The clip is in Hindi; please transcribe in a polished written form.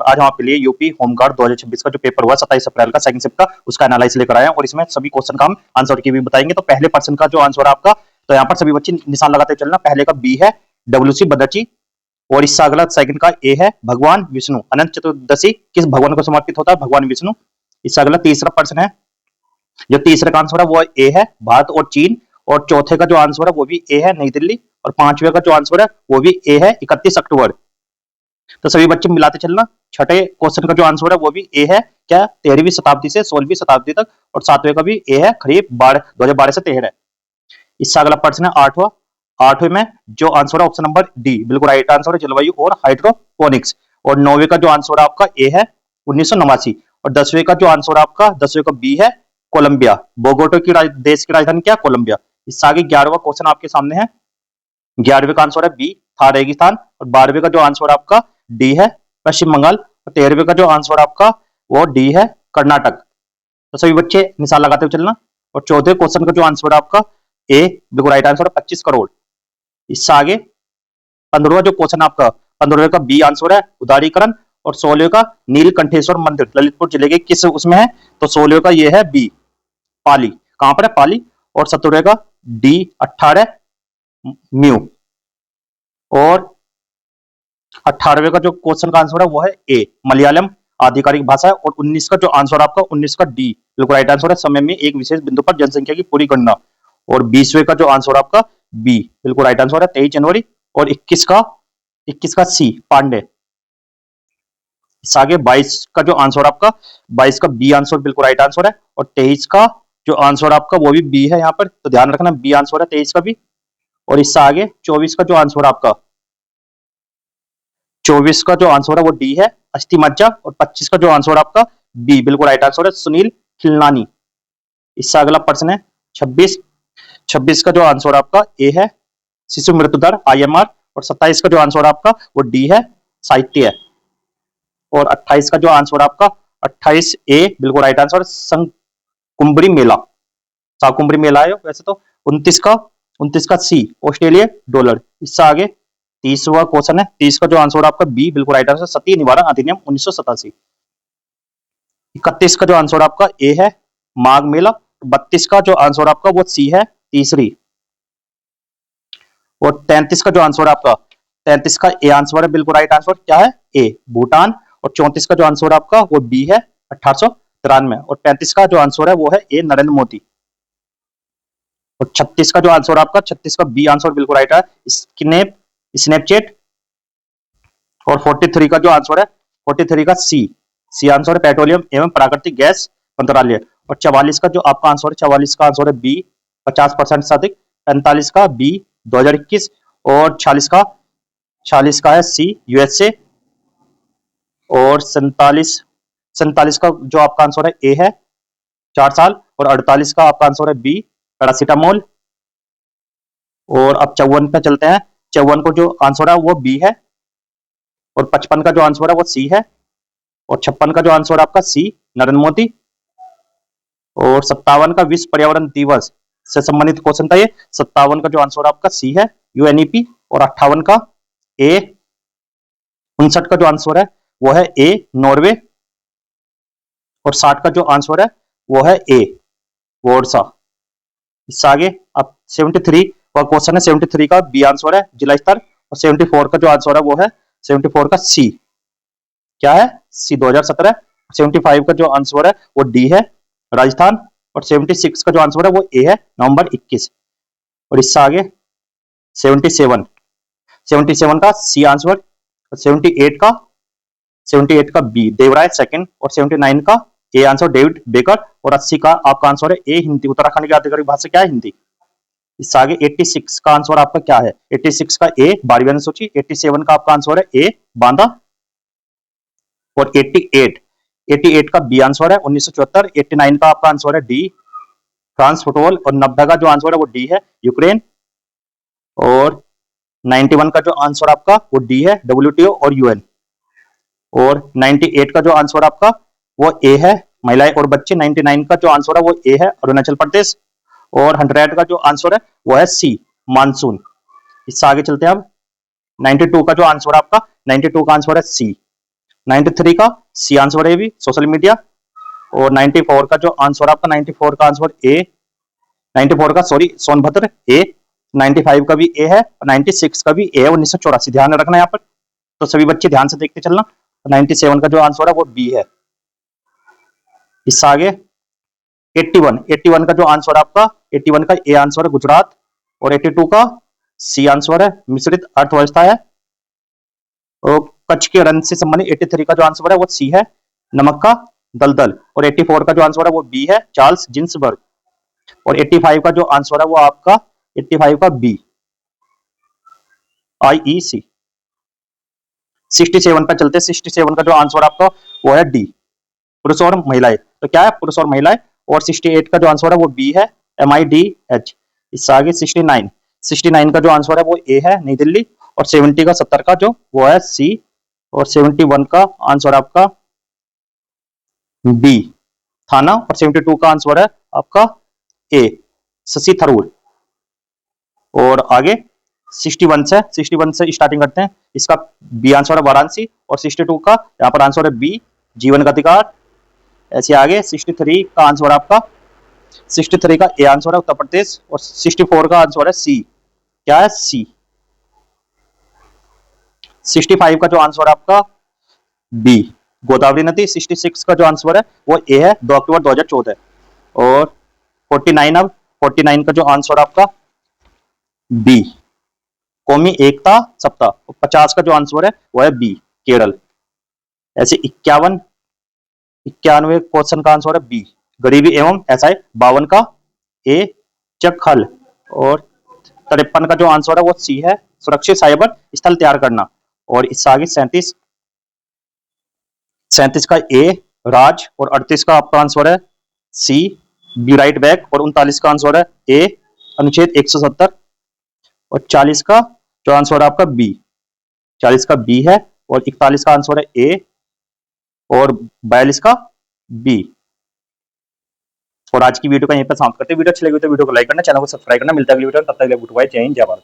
आज हम आपके लिए यूपी होमगार्ड 2026 का जो पेपर हुआ 27 अप्रैल का सेकंड शिफ्ट का, उसका एनालाइज लेकर आए हैं और इसमें सभी क्वेश्चन का हम आंसर की भी बताएंगे। तो पहले पर्सन का जो आंसर आपका, तो यहाँ पर सभी बच्चे निशान लगाते चलना। पहले का बी है डब्ल्यूसी बदरची, और इससे अगला सेकंड का ए है भगवान विष्णु। अनंत चतुर्दशी किस भगवान को समर्पित होता है? भगवान विष्णु। इससे अगला तीसरा प्रश्न है, जो तीसरे का आंसर है वो ए है भारत और चीन, और चौथे का जो आंसर है वो भी ए है नई दिल्ली, और पांचवे का जो आंसर है वो भी ए है 31 अक्टूबर। तो सभी बच्चे मिलाते चलना। छठे क्वेश्चन का जो आंसर है वो भी ए है क्या? 13वीं शताब्दी से 16वीं शताब्दी तक, और सातवें का भी ए है खरीफ 2012 से 13। इससे अगला प्रश्न है आठवां। आठवें में जो आंसर है ऑप्शन नंबर डी बिल्कुल राइट आंसर है, जलवायु और हाइड्रोपोनिक्स। और नौवे का जो आंसर है आपका ए है 1989, और 10वें का जो आंसर है आपका 10वें का बी है कोलंबिया। बोगोटो की देश की राजधानी क्या? कोलंबिया। इससे आगे 11वां क्वेश्चन आपके सामने है। 11वें का आंसर है बी था रेगिस्तान, और 12वें का जो आंसर आपका डी है पश्चिम बंगाल, और 13वें का जो आंसर आपका वो डी है कर्नाटक। तो सभी बच्चे निशान लगाते हुए चलना। और चौथे क्वेश्चन का जो आंसर है आपका ए बिल्कुल राइट आंसर है 25 करोड़। इससे आगे 15वां जो क्वेश्चन आपका, 15वें का बी आंसर है उदारीकरण, और 16वें का नीलकंठेश्वर मंदिर ललितपुर जिले के किस उसमें है? तो 16वें का ये है बी पाली। कहां पर है? पाली। और 17वें का डी 18 म्यू, और 18वें का जो क्वेश्चन का आंसर है वो है ए मलयालम आधिकारिक भाषा है। और 19 का जो आंसर आपका 19 का डी बिल्कुल राइट आंसर है समय में एक विशेष बिंदु पर जनसंख्या की पूरी गणना। और 20वें का जो आंसर आपका बी बिल्कुल राइट आंसर है 23 जनवरी। और 21 का सी पांडे। आगे 22 का जो आंसर आपका 22 का बी आंसर बिल्कुल राइट आंसर है। और 23 का जो आंसर आपका वो भी बी है यहाँ पर, तो ध्यान रखना बी आंसर है 23 का भी। और इससे आगे 24 का जो आंसर आपका 24 का जो आंसर है वो डी है अस्थि मज्जा। और 25 का जो आंसर आपका बी बिल्कुल राइट आंसर है सुनील खिलनानी। इससे अगला प्रश्न है 26 का जो आंसर आपका ए है शिशु मृत्यु दर IMR। और 27 का जो आंसर आपका वो डी है साहित्य है। और 28 का जो आंसर आपका 28 ए बिल्कुल राइट आंसर कुंभरी मेला, साकुंभरी मेला है वैसे तो। 29 का सी ऑस्ट्रेलिया डॉलर। इससे आगे 30वां क्वेश्चन है। 30 का जो आंसर आपका बी बिल्कुल राइट आंसर सती निवारण अधिनियम 1987। 31 का जो आंसर आपका ए है माघ मेला। 32 का जो आंसर आपका वो सी है तीसरी। और 33 का जो आंसर आपका 33 का ए आंसर है बिल्कुल राइट आंसर क्या है? ए भूटान। और 34 का जो आंसर आपका वो बी है 1893। और 35 का जो आंसर है वो है ए नरेंद्र मोदी। और 36 का जो आंसर आपका 36 का बी आंसर बिल्कुल राइट है स्नैपचैट। और 43 का जो आंसर है 43 का सी आंसर है पेट्रोलियम एवं प्राकृतिक गैस मंत्रालय। और 44 का जो आपका आंसर है 44 का आंसर है बी 50% से अधिक। 45 का बी 2021। और 46 का है सी USA। और 47 का जो आपका आंसर है ए है 4 साल। और 48 का आपका आंसर है बी पैरासीटामोल। और अब 54 पे चलते हैं। 54 को जो आंसर है वो बी है। और 55 का जो आंसर है वो सी है। और 56 का जो आंसर आपका सी नरेंद्र मोदी। और 57 का विश्व पर्यावरण दिवस से संबंधित क्वेश्चन था ये। 57 का जो आंसर आपका सी है UNEP। और 58 का ए 59 का जो आंसर है वो है ए नॉर्वे। और 60 का जो आंसर है वो है ए वॉर्सा। इससे आगे अब 73 का क्वेश्चन है। 73 का बी आंसर है जिला स्तर। और 74 का जो आंसर है वो है 74 का सी क्या है? सी 2017। 75 का जो आंसर है वो डी है राजस्थान। और 76 का जो आंसर है वो ए है नवंबर 21। और इससे आगे 77 का सी आंसर। और 78 का बी देवराय सेकंड। और 79 का ए आंसर डेविड बेकर। और 80 का आपका आंसर है ए हिंदी। उत्तराखंड की आधिकारिक भाषा क्या है? हिंदी। इससे आगे 86 का आंसर आपका क्या है? 86 का ए 12वीं अनुसूची। 87 का आपका आंसर है ए बांदा। और 88 का बी आंसर है 1974। 89 का आपका आंसर है डी फ्रांस फुटबॉल। और 90 का जो आंसर है वो डी है यूक्रेन। और 91 का जो आंसर आपका वो डी है WTO और UN। और 98 का जो आंसर आपका वो ए है महिलाएं और बच्चे। 99 का जो आंसर है वो ए है अरुणाचल प्रदेश। और 100 का जो आंसर है वो है सी मानसून। इससे आगे चलते हैं अब 92 का जो आंसर आपका 92 का आंसर है सी 93 का सी आंसर है भी सोशल मीडिया। और 94 का जो आंसर आपका 94 का आंसर ए, 94 का सॉरी सोनभद्र ए, 95 का भी ए है और 96 का भी ए है। 1984 ध्यान रखना यहाँ पर, तो सभी बच्चे ध्यान से देखते चलना। 97 का जो आंसर है वो बी है। इससे आगे 81 का जो आंसर आपका 81 का ए आंसर है गुजरात और 82 का सी आंसर है मिश्रित अर्थव्यवस्था है। और कच्छ के रण से संबंधित 83 का जो आंसर है वो सी है नमक का दलदल। और 84 का जो आंसर है वो बी है चार्ल्स जिन्सबर्ग। और 85 का जो आंसर है वो आपका 85 का बी IEC। 67 पर चलते, 67 का जो आंसर आपका वो है डी पुरुष और महिलाएं। तो क्या है पुरुष और महिलाएं। और 68 का जो आंसर है वो बी है MIDH। इससे आगे 69 का जो आंसर है वो ए है नई दिल्ली। और 70 का 70 का जो वो है सी। और 71 का आंसर आपका बी थाना। और 72 का आंसर है आपका ए शशि थरूर। और आगे 61 से स्टार्टिंग करते हैं। इसका बी आंसर है वाराणसी। और 62 का यहाँ पर आंसर है बी जीवन का अधिकार। ऐसे आगे 63 का आंसर आपका 63 का ए आंसर है उत्तर प्रदेश। और 64 का आंसर है सी, क्या है सी। 65 का जो आंसर आपका बी गोदावरी नदी। 66 का जो आंसर है वो ए है 2 अक्टूबर 2014। और 49 का जो आंसर आपका बी कौमी एकता सप्ताह। 50 का जो आंसर है वो है बी केरल। ऐसे 91 क्वेश्चन का आंसर है बी गरीबी एवं SI। 52 का ए चक हल। और 53 का जो आंसर है वो सी है सुरक्षित साइबर स्थल तैयार करना। और इससे आगे 37 का ए राज। और 38 का आपका आंसर है सी बी राइट बैक। और 39 का आंसर है ए अनुच्छेद 170। और 40 का जो आंसर है आपका बी 40 का बी है। और 41 का आंसर है ए और 42 का बी। और आज की वीडियो का यहीं पर समाप्त करते हैं। वीडियो अच्छी लगी तो वीडियो को लाइक करना, चैनल को सब्सक्राइब करना। मिलता है अगली वीडियो में, तब तक के लिए गुड बाय, जय हिंद जय भारत।